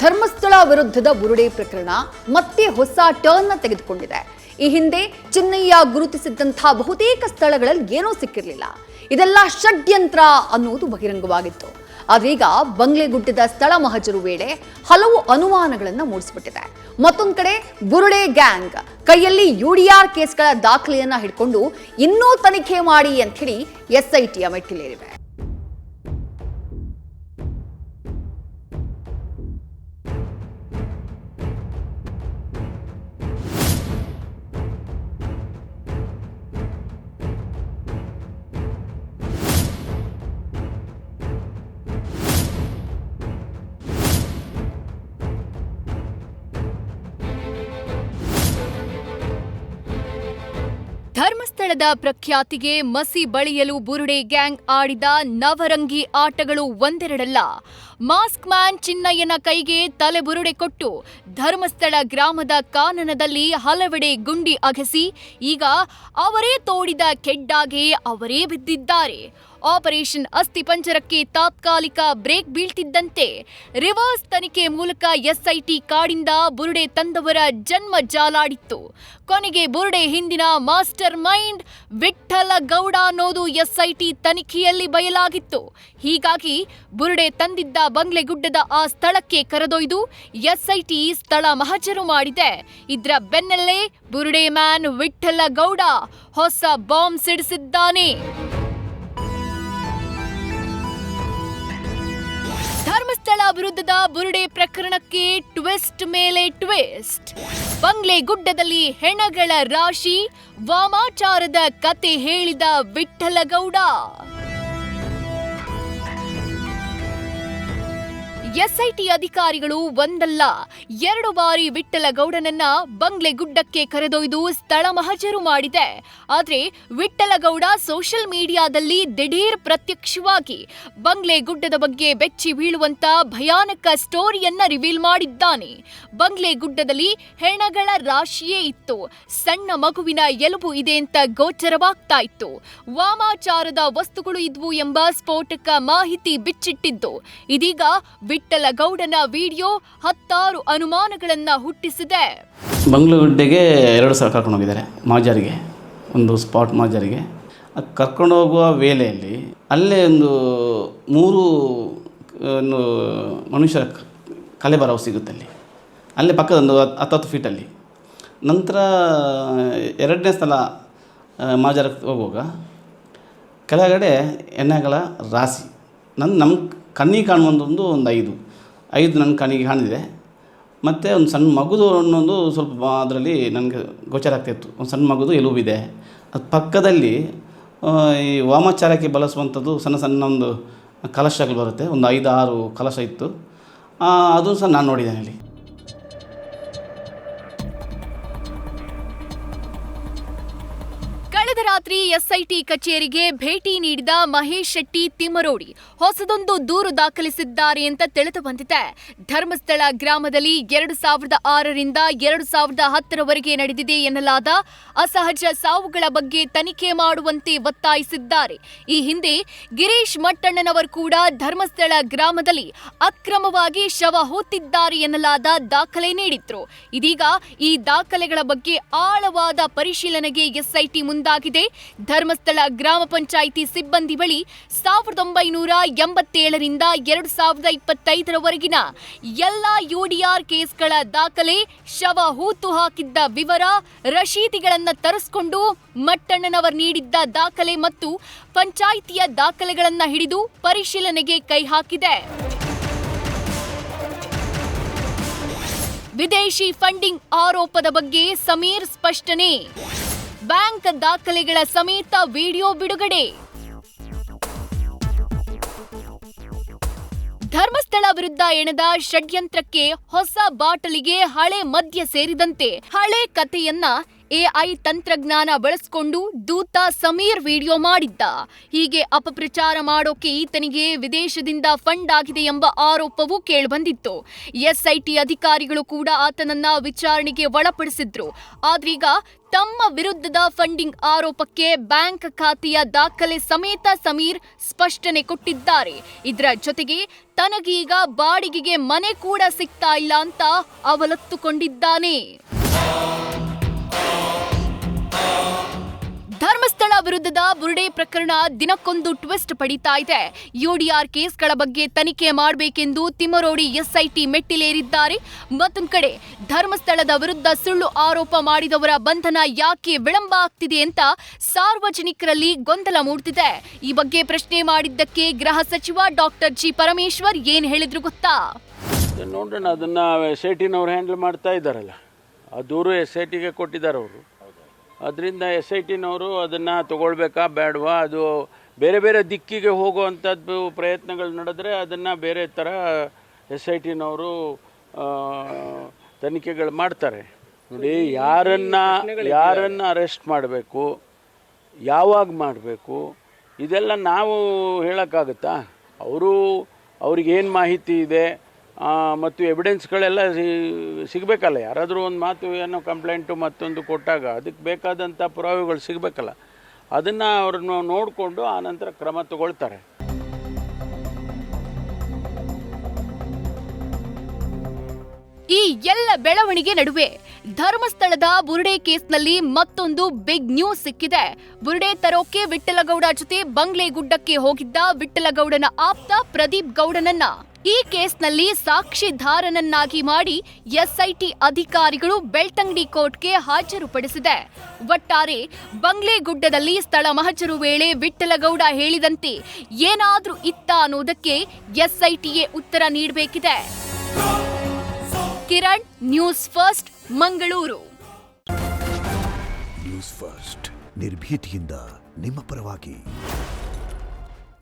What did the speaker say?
ಧರ್ಮಸ್ಥಳ ವಿರುದ್ಧದ ಬುರುಡೆ ಪ್ರಕರಣ ಮತ್ತೆ ಹೊಸ ಟರ್ನ್ ತೆಗೆದುಕೊಂಡಿದೆ. ಈ ಹಿಂದೆ ಚಿನ್ನಯ್ಯ ಗುರುತಿಸಿದ್ದಂತಹ ಬಹುತೇಕ ಸ್ಥಳಗಳಲ್ಲಿ ಏನೂ ಸಿಕ್ಕಿರಲಿಲ್ಲ. ಇದೆಲ್ಲ ಷಡ್ಯಂತ್ರ ಅನ್ನೋದು ಬಹಿರಂಗವಾಗಿತ್ತು. ಆದ್ರೀಗ ಬಂಗ್ಲೆಗುಡ್ಡದ ಸ್ಥಳ ಮಹಜರು ವೇಳೆ ಹಲವು ಅನುಮಾನಗಳನ್ನು ಮೂಡಿಸಿಬಿಟ್ಟಿದೆ. ಮತ್ತೊಂದು ಕಡೆ ಬುರುಡೆ ಗ್ಯಾಂಗ್ ಕೈಯಲ್ಲಿ UDR ಕೇಸ್ಗಳ ದಾಖಲೆಯನ್ನ ಹಿಡ್ಕೊಂಡು ಇನ್ನೂ ತನಿಖೆ ಮಾಡಿ ಅಂತ ಹೇಳಿ SITಯ ಮೆಟ್ಟಿಲೇರಿವೆ. ಧರ್ಮಸ್ಥಳದ ಪ್ರಖ್ಯಾತಿಗೆ ಮಸಿ ಬಳಿಯಲು ಬುರುಡೆ ಗ್ಯಾಂಗ್ ಆಡಿದ ನವರಂಗಿ ಆಟಗಳು ಒಂದೆರಡಲ್ಲ. ಮಾಸ್ಕ್ ಮ್ಯಾನ್ ಚಿನ್ನಯ್ಯನ ಕೈಗೆ ತಲೆಬುರುಡೆ ಕೊಟ್ಟು ಧರ್ಮಸ್ಥಳ ಗ್ರಾಮದ ಕಾನನದಲ್ಲಿ ಹಲವೆಡೆ ಗುಂಡಿ ಅಗೆಸಿ ಈಗ ಅವರೇ ತೋಡಿದ ಕೆಡ್ಡಾಗೆ ಅವರೇ ಬಿದ್ದಿದ್ದಾರೆ. ಆಪರೇಷನ್ ಅಸ್ಥಿಪಂಜರಕ್ಕೆ ತಾತ್ಕಾಲಿಕ ಬ್ರೇಕ್ ಬೀಳ್ತಿದ್ದಂತೆ ರಿವರ್ಸ್ ತನಿಖೆ ಮೂಲಕ SIT ಕಾಡಿಂದ ಬುರುಡೆ ತಂದವರ ಜನ್ಮ ಜಾಲಾಡಿತ್ತು. ಕೊನೆಗೆ ಬುರುಡೆ ಹಿಂದಿನ ಮಾಸ್ಟರ್ ಮೈಂಡ್ ವಿಠ್ಠಲ ಗೌಡ ಅನ್ನೋದು SIT ತನಿಖೆಯಲ್ಲಿ ಬಯಲಾಗಿತ್ತು. ಹೀಗಾಗಿ ಬುರುಡೆ ತಂದಿದ್ದ ಬಂಗ್ಲೆಗುಡ್ಡದ ಆ ಸ್ಥಳಕ್ಕೆ ಕರೆದೊಯ್ದು SIT ಸ್ಥಳ ಮಹಜರು ಮಾಡಿದೆ. ಇದರ ಬೆನ್ನಲ್ಲೇ ಬುರುಡೆ ಮ್ಯಾನ್ ವಿಠ್ಠಲ ಗೌಡ ಹೊಸ ಬಾಂಬ್ ಸಿಡಿಸಿದ್ದಾನೆ. ಧರ್ಮಸ್ಥಳ ವಿರುದ್ಧದ ಬುರುಡೆ ಪ್ರಕರಣಕ್ಕೆ ಟ್ವಿಸ್ಟ್ ಮೇಲೆ ಟ್ವಿಸ್ಟ್. ಬಂಗ್ಲೆಗುಡ್ಡದಲ್ಲಿ ಹೆಣಗಳ ರಾಶಿ, ವಾಮಾಚಾರದ ಕತೆ ಹೇಳಿದ ವಿಠ್ಠಲಗೌಡ. SIT ಅಧಿಕಾರಿಗಳು ಒಂದಲ್ಲ ಎರಡು ಬಾರಿ ವಿಠ್ಠಲಗೌಡನನ್ನ ಬಂಗ್ಲೆಗುಡ್ಡಕ್ಕೆ ಕರೆದೊಯ್ದು ಸ್ಥಳ ಮಹಜರು ಮಾಡಿದೆ. ಆದ್ರೆ ವಿಠ್ಠಲಗೌಡ ಸೋಷಿಯಲ್ ಮೀಡಿಯಾದಲ್ಲಿ ದಿಢೀರ್ ಪ್ರತ್ಯಕ್ಷವಾಗಿ ಬಂಗ್ಲೆಗುಡ್ಡದ ಬಗ್ಗೆ ಬೆಚ್ಚಿ ಬೀಳುವಂತ ಭಯಾನಕ ಸ್ಟೋರಿಯನ್ನ ರಿವೀಲ್ ಮಾಡಿದ್ದಾನೆ. ಬಂಗ್ಲೆಗುಡ್ಡದಲ್ಲಿ ಹೆಣಗಳ ರಾಶಿಯೇ ಇತ್ತು. ಸಣ್ಣ ಮಗುವಿನ ಎಲುಬು ಇದೆ ಅಂತ ಗೋಚರವಾಗ್ತಾ ಇತ್ತು. ವಾಮಾಚಾರದ ವಸ್ತುಗಳು ಇದ್ವು ಎಂಬ ಸ್ಫೋಟಕ ಮಾಹಿತಿ ಬಿಚ್ಚಿಟ್ಟಿದ್ದು ಇದೀಗ ವಿಠ್ಠಲಗೌಡನ ವಿಡಿಯೋ ಹತ್ತಾರು ಅನುಮಾನಗಳನ್ನ ಹುಟ್ಟಿಸಿದೆ. ಬಂಗ್ಲೆಗುಡ್ಡೆಗೆ 2 ಸಲ ಕರ್ಕೊಂಡು ಹೋಗಿದ್ದಾರೆ ಮಾಜಾರಿಗೆ, ಒಂದು ಸ್ಪಾಟ್ ಮಾಜಾರಿಗೆ. ಕರ್ಕೊಂಡು ಹೋಗುವ ವೇಳೆಯಲ್ಲಿ ಅಲ್ಲೇ ಒಂದು 3 ಮನುಷ್ಯರ ಕಲೆಬರವು ಸಿಗುತ್ತೆ ಅಲ್ಲೇ ಪಕ್ಕದ ಒಂದು 10 ಫೀಟಲ್ಲಿ. ನಂತರ 2ನೇ ಸಲ ಮಾಜಾರಕ್ಕೆ ಹೋಗುವಾಗ ಕೆಳಗಡೆ ಎಣ್ಣೆಗಳ ರಾಶಿ ನಮ್ಮ ಕಣ್ಣಿಗೆ ಕಾಣುವಂಥದ್ದು ಒಂದು 5 ನನ್ನ ಕಣ್ಣಿಗೆ ಕಾಣಿದೆ. ಮತ್ತು ಒಂದು ಸಣ್ಣ ಮಗುದು ಅನ್ನೋದು ಸ್ವಲ್ಪ ಅದರಲ್ಲಿ ನನಗೆ ಗೋಚರ ಆಗ್ತಾಯಿತ್ತು. ಒಂದು ಸಣ್ಣ ಮಗುದು ಎಲುಬಿದೆ. ಅದು ಪಕ್ಕದಲ್ಲಿ ಈ ವಾಮಾಚಾರಕ್ಕೆ ಬಳಸುವಂಥದ್ದು ಸಣ್ಣ ಒಂದು ಕಲಶಗಳು ಬರುತ್ತೆ, ಒಂದು 5-6 ಕಲಶ ಇತ್ತು. ಅದು ಸಹ ನಾನು ನೋಡಿದ್ದೇನೆ ಅಲ್ಲಿ. ಕಳೆದ ರಾತ್ರಿ SIT ಕಚೇರಿಗೆ ಭೇಟಿ ನೀಡಿದ ಮಹೇಶ್ ಶೆಟ್ಟಿ ತಿಮ್ಮರೋಡಿ ಹೊಸದೊಂದು ದೂರು ದಾಖಲಿಸಿದ್ದಾರೆ ಅಂತ ತಿಳಿದು ಬಂದಿದೆ. ಧರ್ಮಸ್ಥಳ ಗ್ರಾಮದಲ್ಲಿ 2006ರಿಂದ 2010ರವರೆಗೆ ನಡೆದಿದೆ ಎನ್ನಲಾದ ಅಸಹಜ ಸಾವುಗಳ ಬಗ್ಗೆ ತನಿಖೆ ಮಾಡುವಂತೆ ಒತ್ತಾಯಿಸಿದ್ದಾರೆ. ಈ ಹಿಂದೆ ಗಿರೀಶ್ ಮಟ್ಟಣ್ಣನವರು ಕೂಡ ಧರ್ಮಸ್ಥಳ ಗ್ರಾಮದಲ್ಲಿ ಅಕ್ರಮವಾಗಿ ಶವ ಹೂತಿದ್ದಾರೆ ಎನ್ನಲಾದ ದಾಖಲೆ ನೀಡಿದ್ರು. ಇದೀಗ ಈ ದಾಖಲೆಗಳ ಬಗ್ಗೆ ಆಳವಾದ ಪರಿಶೀಲನೆಗೆ SIT ಮುಂದಾಗಿದೆ. ಧರ್ಮಸ್ಥಳ ಗ್ರಾಮ ಪಂಚಾಯಿತಿ ಸಿಬ್ಬಂದಿ ಬಳಿ 1987ರಿಂದ 2025ರವರೆಗಿನ ಎಲ್ಲ UDR ಕೇಸ್ಗಳ ದಾಖಲೆ, ಶವ ಹೂತು ಹಾಕಿದ್ದ ವಿವರ, ರಶೀದಿಗಳನ್ನ ತರಿಸಿಕೊಂಡು ಮಟ್ಟಣ್ಣನವರು ನೀಡಿದ್ದ ದಾಖಲೆ ಮತ್ತು ಪಂಚಾಯಿತಿಯ ದಾಖಲೆಗಳನ್ನ ಹಿಡಿದು ಪರಿಶೀಲನೆಗೆ ಕೈ ಹಾಕಿದೆ. ವಿದೇಶಿ ಫಂಡಿಂಗ್ ಆರೋಪದ ಬಗ್ಗೆ ಸಮೀರ್ ಸ್ಪಷ್ಟನೆ. ಬ್ಯಾಂಕ್ ದಾಖಲೆಗಳ ಸಮೇತ ವಿಡಿಯೋ ಬಿಡುಗಡೆ. ಧರ್ಮಸ್ಥಳ ವಿರುದ್ಧ ಎಣೆದ ಷಡ್ಯಂತ್ರಕ್ಕೆ ಹೊಸ ಬಾಟಲಿಗೆ ಹಳೆ ಮದ್ಯ ಸೇರಿದಂತೆ ಹಳೆ ಕಥೆಯನ್ನ ಎಐ ತಂತ್ರಜ್ಞಾನ ಬಳಸಿಕೊಂಡು ದೂತ ಸಮೀರ್ ವಿಡಿಯೋ ಮಾಡಿದ್ದ. ಹೀಗೆ ಅಪಪ್ರಚಾರ ಮಾಡೋಕೆ ಈತನಿಗೆ ವಿದೇಶದಿಂದ ಫಂಡ್ ಆಗಿದೆ ಎಂಬ ಆರೋಪವೂ ಕೇಳಿಬಂದಿತ್ತು. ಎಸ್ಐಟಿ ಅಧಿಕಾರಿಗಳು ಕೂಡ ಆತನನ್ನ ವಿಚಾರಣೆಗೆ ಒಳಪಡಿಸಿದ್ರು. ಆದ್ರೀಗ ತಮ್ಮ ವಿರುದ್ಧದ ಫಂಡಿಂಗ್ ಆರೋಪಕ್ಕೆ ಬ್ಯಾಂಕ್ ಖಾತೆಯ ದಾಖಲೆ ಸಮೇತ ಸಮೀರ್ ಸ್ಪಷ್ಟನೆ ಕೊಟ್ಟಿದ್ದಾರೆ. ಇದರ ಜೊತೆಗೆ ತನಗೀಗ ಬಾಡಿಗೆಗೆ ಮನೆ ಕೂಡ ಸಿಗ್ತಾ ಇಲ್ಲ ಅಂತ ಅವಲತ್ತುಕೊಂಡಿದ್ದಾನೆ. ಧರ್ಮಸ್ಥಳ ವಿರುದ್ಧದ ಬುರುಡೆ ಪ್ರಕರಣ ದಿನಕ್ಕೊಂದು ಟ್ವಿಸ್ಟ್ ಪಡಿತಾ ಇದೆ. ಯುಡಿಆರ್ ಕೇಸ್ಗಳ ಬಗ್ಗೆ ತನಿಖೆ ಮಾಡಬೇಕೆಂದು ತಿಮ್ಮರೋಡಿ ಎಸ್ಐಟಿ ಮೆಟ್ಟಿಲೇರಿದ್ದಾರೆ. ಮತ್ತೊಂದು ಕಡೆ ಧರ್ಮಸ್ಥಳದ ವಿರುದ್ಧ ಸುಳ್ಳು ಆರೋಪ ಮಾಡಿದವರ ಬಂಧನ ಯಾಕೆ ವಿಳಂಬ ಆಗ್ತಿದೆ ಅಂತ ಸಾರ್ವಜನಿಕರಲ್ಲಿ ಗೊಂದಲ ಮೂಡ್ತಿದೆ. ಈ ಬಗ್ಗೆ ಪ್ರಶ್ನೆ ಮಾಡಿದ್ದಕ್ಕೆ ಗೃಹ ಸಚಿವ ಡಾಕ್ಟರ್ ಜಿ ಪರಮೇಶ್ವರ್ ಏನ್ ಹೇಳಿದ್ರು ಗೊತ್ತಾ? ನೋಡೋಣ, ಅದನ್ನ SITನವ್ರು ಹ್ಯಾಂಡಲ್ ಮಾಡ್ತಾ ಇದ್ದಾರಲ್ಲ, ಆ ದೂರು SITಗೆ ಕೊಟ್ಟಿದ್ದಾರೆ ಅವರು. ಅದರಿಂದ SITನವರು ಅದನ್ನು ತಗೊಳ್ಬೇಕಾ ಬೇಡವಾ, ಅದು ಬೇರೆ ಬೇರೆ ದಿಕ್ಕಿಗೆ ಹೋಗುವಂಥದ್ದು ಪ್ರಯತ್ನಗಳು ನಡೆದ್ರೆ ಅದನ್ನು ಬೇರೆ ಥರ SITನವರು ತನಿಖೆಗಳು ಮಾಡ್ತಾರೆ. ನೋಡಿ, ಯಾರನ್ನು ಅರೆಸ್ಟ್ ಮಾಡಬೇಕು, ಯಾವಾಗ ಮಾಡಬೇಕು, ಇದೆಲ್ಲ ನಾವು ಹೇಳೋಕ್ಕಾಗುತ್ತಾ? ಅವ್ರಿಗೇನು ಮಾಹಿತಿ ಇದೆ ಮತ್ತು ಎವಿಡೆನ್ಸ್ಗಳೆಲ್ಲ ಸಿಗಬೇಕಲ್ಲ. ಯಾರಾದರೂ ಒಂದು ಮಾತು ಏನೋ ಕಂಪ್ಲೇಂಟು ಮತ್ತೊಂದು ಕೊಟ್ಟಾಗ ಅದಕ್ಕೆ ಬೇಕಾದಂಥ ಪುರಾವೆಗಳು ಸಿಗಬೇಕಲ್ಲ. ಅದನ್ನು ಅವ್ರನ್ನ ನೋಡಿಕೊಂಡು ಆನಂತರ ಕ್ರಮ ತಗೊಳ್ತಾರೆ. ಈ ಎಲ್ಲ ಬೆಳವಣಿಗೆ ನಡುವೆ ಧರ್ಮಸ್ಥಳದ ಬುರುಡೆ ಕೇಸ್ನಲ್ಲಿ ಮತ್ತೊಂದು ಬಿಗ್ ನ್ಯೂಸ್ ಸಿಕ್ಕಿದೆ. ಬುರುಡೆ ತರೋಕೆ ವಿಠ್ಠಲಗೌಡ ಜೊತೆ ಬಂಗ್ಲೆಗುಡ್ಡಕ್ಕೆ ಹೋಗಿದ್ದ ವಿಠ್ಠಲಗೌಡನ ಆಪ್ತ ಪ್ರದೀಪ್ ಗೌಡನನ್ನ ಈ ಕೇಸ್ನಲ್ಲಿ ಸಾಕ್ಷಿದಾರನನ್ನಾಗಿ ಮಾಡಿ ಎಸ್ಐಟಿ ಅಧಿಕಾರಿಗಳು ಬೆಳ್ತಂಗಡಿ ಕೋರ್ಟ್ಗೆ ಹಾಜರುಪಡಿಸಿದೆ. ಒಟ್ಟಾರೆ ಬಂಗ್ಲೆಗುಡ್ಡದಲ್ಲಿ ಸ್ಥಳ ಮಹಜರು ವೇಳೆ ವಿಠ್ಠಲಗೌಡ ಹೇಳಿದಂತೆ ಏನಾದ್ರೂ ಇತ್ತ ಅನ್ನೋದಕ್ಕೆ ಎಸ್ಐಟಿಯೇ ಉತ್ತರ ನೀಡಬೇಕಿದೆ. Kiran, news first, Mangaluru. News first ನಿರ್ಭೀತಿಯಿಂದ ನಿಮ್ಮ ಪರವಾಗಿ.